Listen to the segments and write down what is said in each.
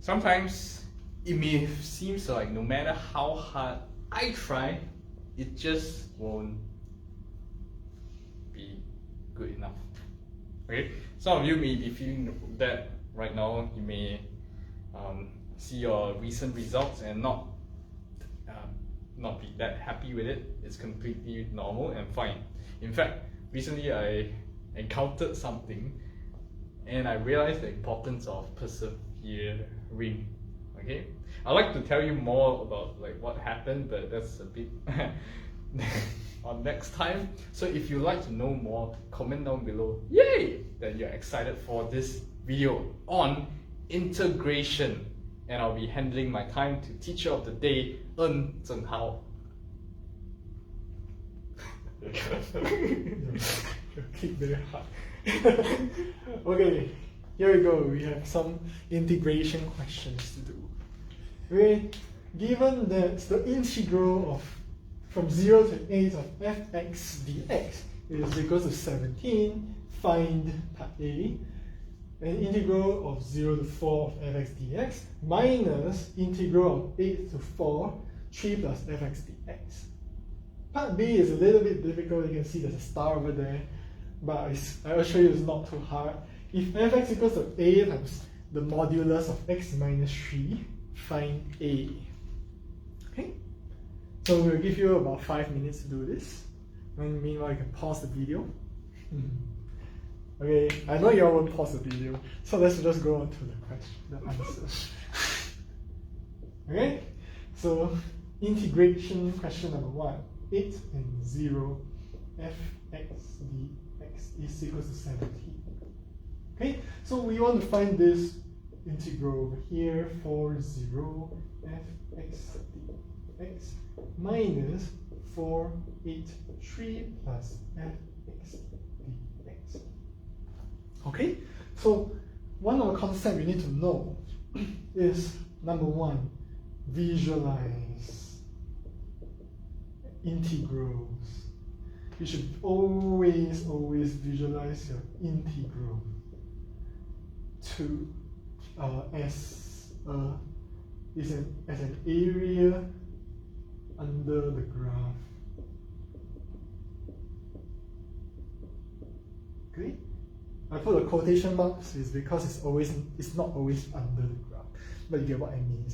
sometimes it may seem like no matter how hard I try, it just won't be good enough. Okay, some of you may be feeling that right now. You may see your recent results and not be that happy with it. It's completely normal and fine. In fact, recently I encountered something and I realized the importance of persevering. Okay, I'd like to tell you more about like what happened, but that's a bit on next time. So if you'd like to know more, comment down below, yay, that you're excited for this video on integration, and I'll be handling my time to teacher of the day, Zheng Hao. Kick very hard. Okay, here we go. We have some integration questions to do. Okay, given that the integral of from 0 to 8 of fx dx is equal to 17, find part A. An integral of 0 to 4 of fx dx minus integral of 8 to 4, 3 plus fx dx. Part B is a little bit difficult. You can see there's a star over there, but I'll show you it's not too hard. If fx equals to a times the modulus of x minus 3, find A. Okay? So we'll give you about 5 minutes to do this. And meanwhile, you can pause the video. Okay, I know you all won't pause the video, so let's just go on to the answers. Okay, so integration question number 1, 8 and 0, fx dx is equal to 17. Okay, so we want to find this integral over here for 0 fx dx minus 4, 8, 3 plus fx dx. Okay, so one of the concepts you need to know is number 1, visualize integrals. You should always visualize your integral to as an area under the graph. Okay, I put a quotation marks is because it's not always under the graph, but you get what I mean.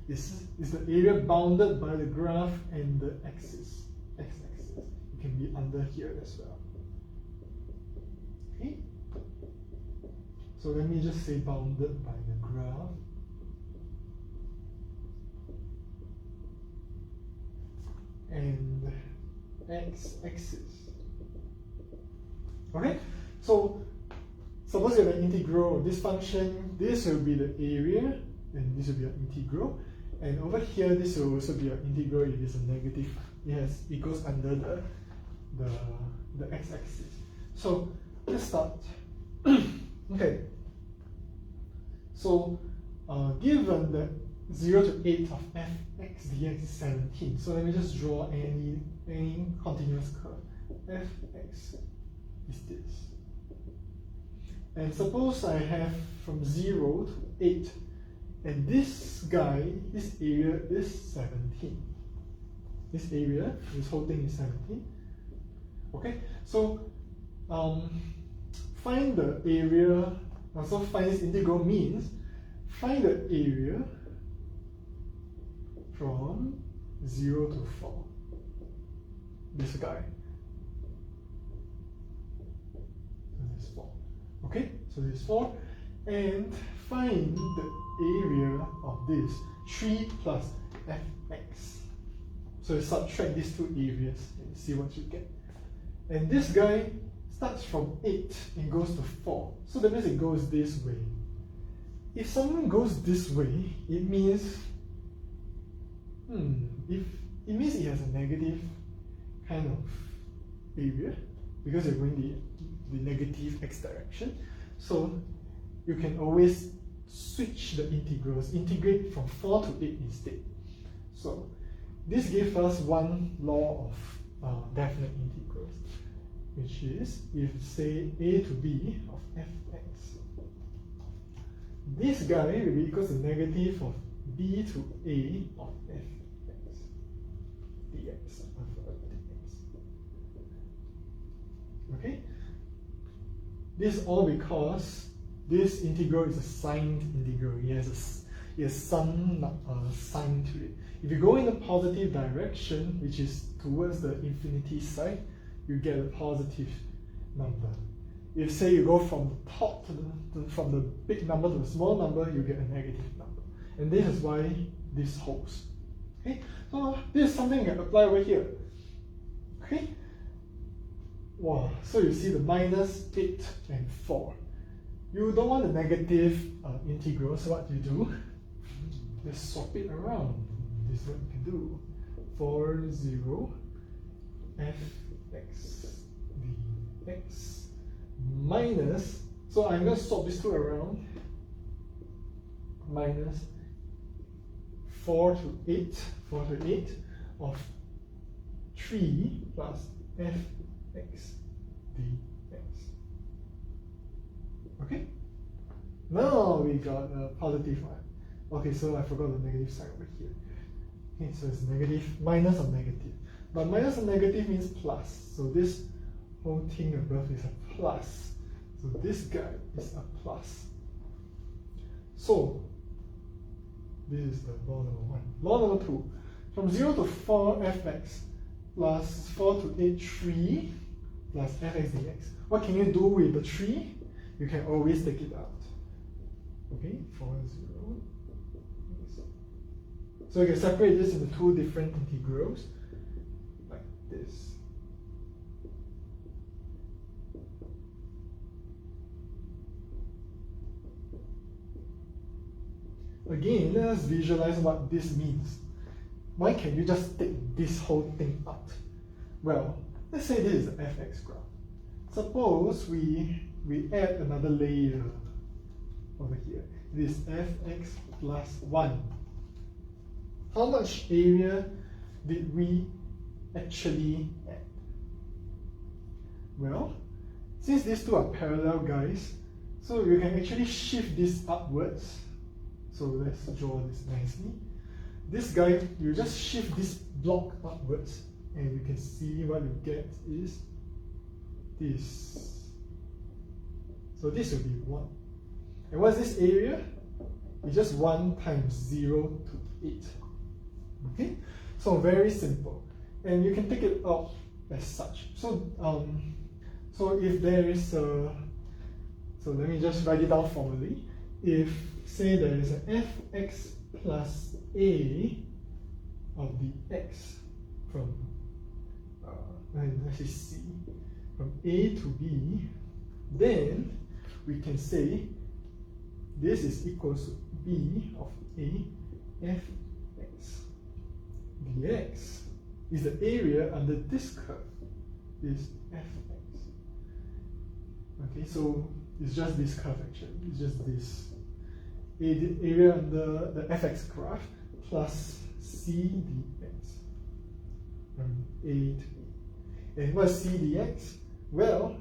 It's the area bounded by the graph and the axis, x-axis. It can be under here as well. Okay, so let me just say bounded by the graph and x-axis. Okay, so suppose you have an integral of this function. This will be the area, and this will be your integral. And over here, this will also be your integral if it's a negative. It goes under the x-axis. So let's start. Okay. So given that 0 to 8 of fx dx is 17, so let me just draw any continuous curve. Fx is this. And suppose I have from 0 to 8, and this area is 17. This area, this whole thing is 17. Okay, so find the area, also find this integral means find the area from 0 to 4. This guy. So this 4. Okay, so this 4. And find the area of this 3 plus fx. So subtract these two areas and see what you get. And this guy starts from 8 and goes to 4. So that means it goes this way. If someone goes this way, it means it has a negative kind of area because you're going the negative x direction. So you can always switch the integrals, integrate from 4 to 8 instead. So this gives us one law of definite integrals, which is if say a to b of fx this guy will be equal to negative of b to a of fx dx. Okay? This is all because this integral is a signed integral. It has some sign to it. If you go in the positive direction, which is towards the infinity side, you get a positive number. If say you go from the top to from the big number to the small number, you get a negative number. And this is why this holds. Okay? So this is something you can apply over here. Okay? Wow, so you see the minus 8 and 4. You don't want a negative integral, so what do you do? Just swap it around. This is what you can do. 4, 0, fx dx minus, so I'm going to swap these two around, minus 4 to 8 of 3 plus fx dx. Okay? Now we got a positive one. Okay, so I forgot the negative sign over here. Okay, so it's negative, minus or negative. But minus or negative means plus. So this whole thing above is a plus. So this guy is a plus. So this is the law number 1. Law number 2. From 0 to 4 fx plus 4 to 8, 3 plus fx dx. What can you do with the 3? You can always take it out. Okay, 4, 0. So you can separate this into two different integrals, like this. Again, let us visualize what this means. Why can't you just take this whole thing out? Well, let's say this is the fx graph. Suppose we add another layer over here. This fx plus 1. How much area did we actually add? Well, since these two are parallel guys, so you can actually shift this upwards. So let's draw this nicely. This guy, you just shift this block upwards, and you can see what you get is this. So this will be 1. And what's this area? It's just 1 times 0 to 8. Okay? So very simple. And you can take it out as such. So so if there is a, so let me just write it down formally. If say there is an fx plus a of the x from let's see, from a to b, then we can say this is equals to b of a fx dx is the area under this curve is fx. Okay, so it's just this curve actually. It's just this area under the fx graph plus c dx from a to b. And what's c dx? Well,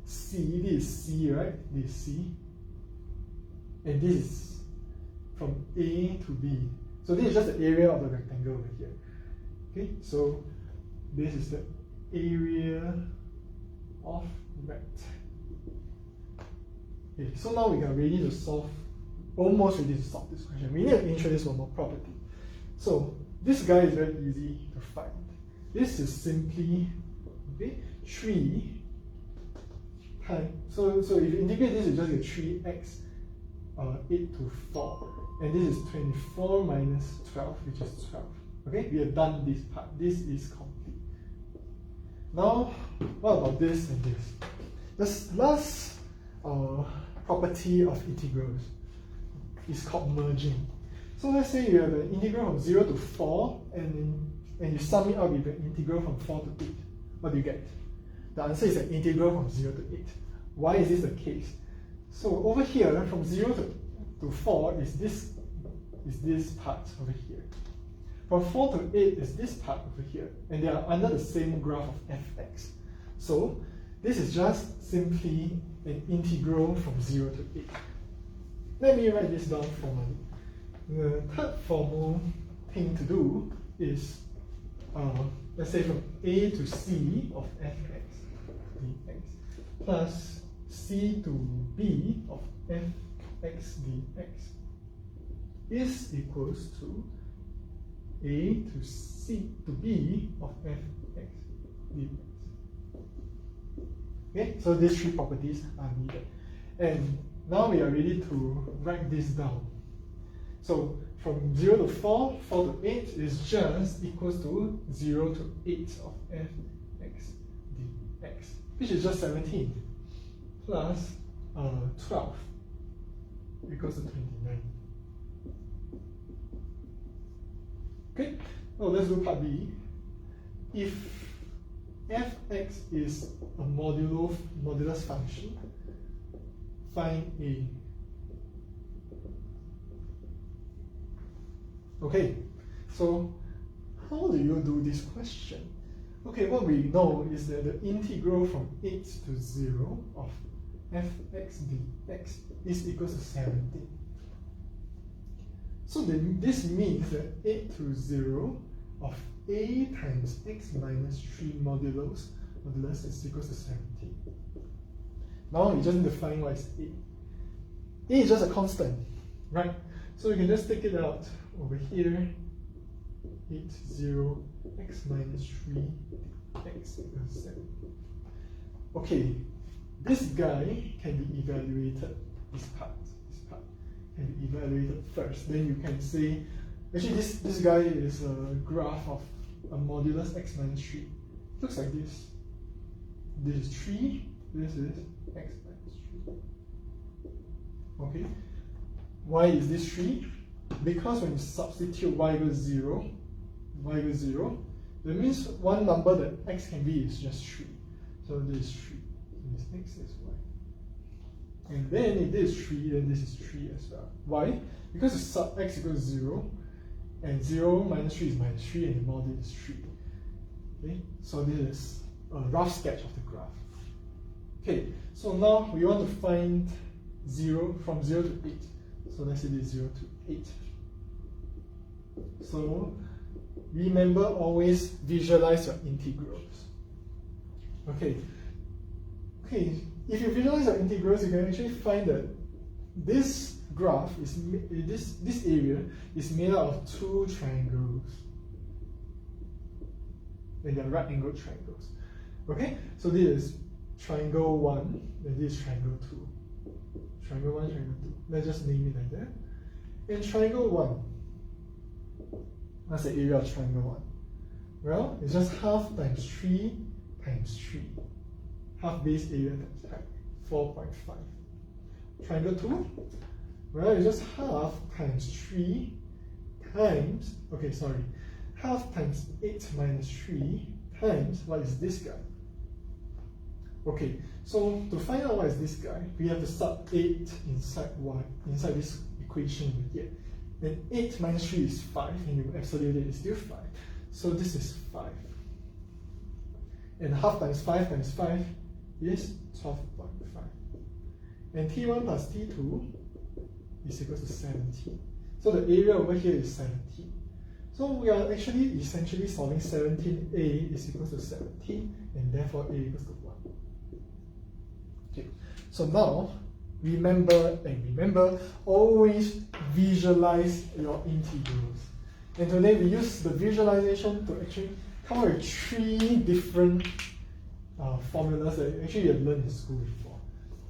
c, this is c, right? This is c. And this is from a to b. So this is just the area of the rectangle over here. Okay, so this is the area of rect. Okay, so now we are ready to solve, almost ready to solve this question. We need to introduce one more property. So this guy is very easy to find. This is simply 3 times. So if you integrate this, you just get 3x 8 to 4. And this is 24 minus 12, which is 12. Okay, we have done this part. This is complete. Now, what about this and this? This last property of integrals is called merging. So let's say you have an integral from 0 to 4, and you sum it up with an integral from 4 to 8. What do you get? The answer is an integral from 0 to 8. Why is this the case? So over here, from 0 to 4 is this part over here. From 4 to 8 is this part over here. And they are under the same graph of fx. So this is just simply an integral from 0 to 8. let me write this down formally. The third formal thing to do is, let's say from a to c of fx dx plus c to b of fx dx is equals to a to c to b of fx dx. Okay, so these three properties are needed. And now we are ready to write this down. So from 0 to 4, 4 to 8 is just equals to 0 to 8 of fx dx, which is just 17, plus 12 equals to 29. Okay, now let's do part B. If fx is a modulus function, find A. Okay, so how do you do this question? Okay, what we know is that the integral from 8 to 0 of fx dx is equals to 17. So then this means that 8 to 0 of a times x minus 3 modulus is equals to 17. Now we just need to find what is a. A is just a constant, right? So we can just take it out over here. 8, 0, x minus 3, x equals 7. Okay, this guy can be evaluated, this part can be evaluated first. Then you can say, actually this guy is a graph of a modulus x minus 3. Looks like this. This is 3, this is x minus 3. Okay, why is this 3? Because when you substitute y equals 0, that means one number that x can be is just 3. So this is 3. This x is y. And then if this is 3, then this is 3 as well. Why? Because it's sub x equals 0, and 0 minus 3 is minus 3, and the module is 3. Okay, so this is a rough sketch of the graph. Okay, so now we want to find 0 from 0 to 8. So let's say this is 0 to 8. So remember, always visualize your integrals. Okay, if you visualize your integrals, you can actually find that this graph is this area is made out of two triangles, and they're right angled triangles. Okay, so this is triangle 1, and this is triangle 2. Triangle 1, triangle 2. Let's just name it like that. In triangle 1, what's the area of triangle 1? Well, it's just half times 3 times 3. Half base area times height, 4.5. Triangle 2, well, it's just half times 3 times, half times 8 minus 3 times, what is this guy? Okay, so to find out what is this guy, we have to sub 8 inside this equation here. Then 8 minus 3 is 5, and you absolute it is still 5. So this is 5. And half times 5 is 12.5. And T1 plus T2 is equal to 17. So the area over here is 17. So we are actually essentially solving 17a is equal to 17, and therefore a equals to 1. Okay, so now remember, always visualize your integrals. And today we use the visualization to actually come up with 3 different formulas that actually you have learned in school before.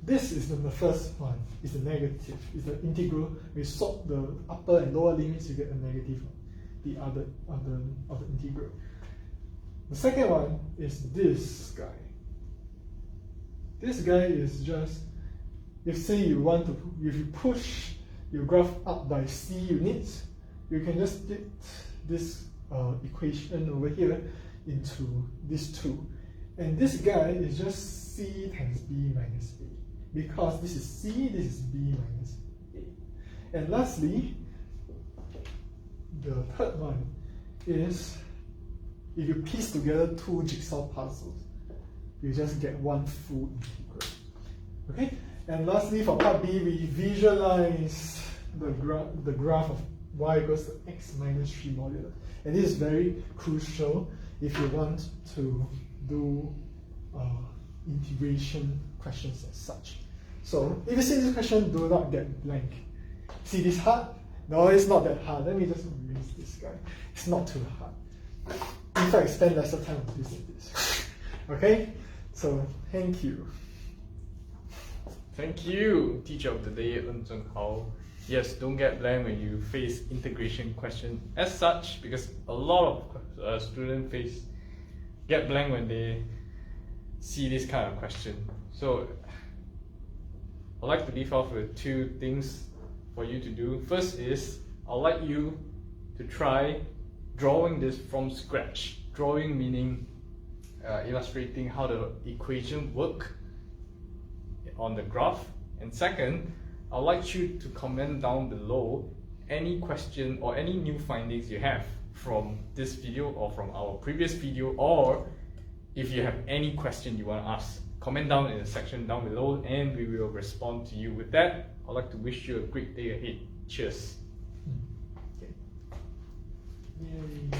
This is the first one, is the negative, is the integral. We swap the upper and lower limits, you get a negative one, the other of the integral. The second one is this guy. This guy is just, if you push your graph up by c units, you can just split this equation over here into these two. And this guy is just c times b minus a. Because this is c, this is b minus a. And lastly, the third one is, if you piece together 2 jigsaw puzzles, you just get one full integral. Okay? And lastly, for part B, we visualize the graph of y equals to x minus 3 modular. And this is very crucial if you want to do integration questions as such. So if you see this question, do not get blank. See this hard? No, it's not that hard. Let me just erase this guy. It's not too hard. In fact, spend lesser time on this than this. Okay? So thank you. Thank you, teacher of the day, Eun Zheng Hao. Yes, don't get blank when you face integration question as such, because a lot of students get blank when they see this kind of question. So I'd like to leave off with 2 things for you to do. First is, I'd like you to try drawing this from scratch. Drawing meaning illustrating how the equation work on the graph. And second, I'd like you to comment down below any question or any new findings you have from this video or from our previous video, or if you have any question you want to ask, comment down in the section down below and we will respond to you. With that, I'd like to wish you a great day ahead. Cheers. Okay. Yay.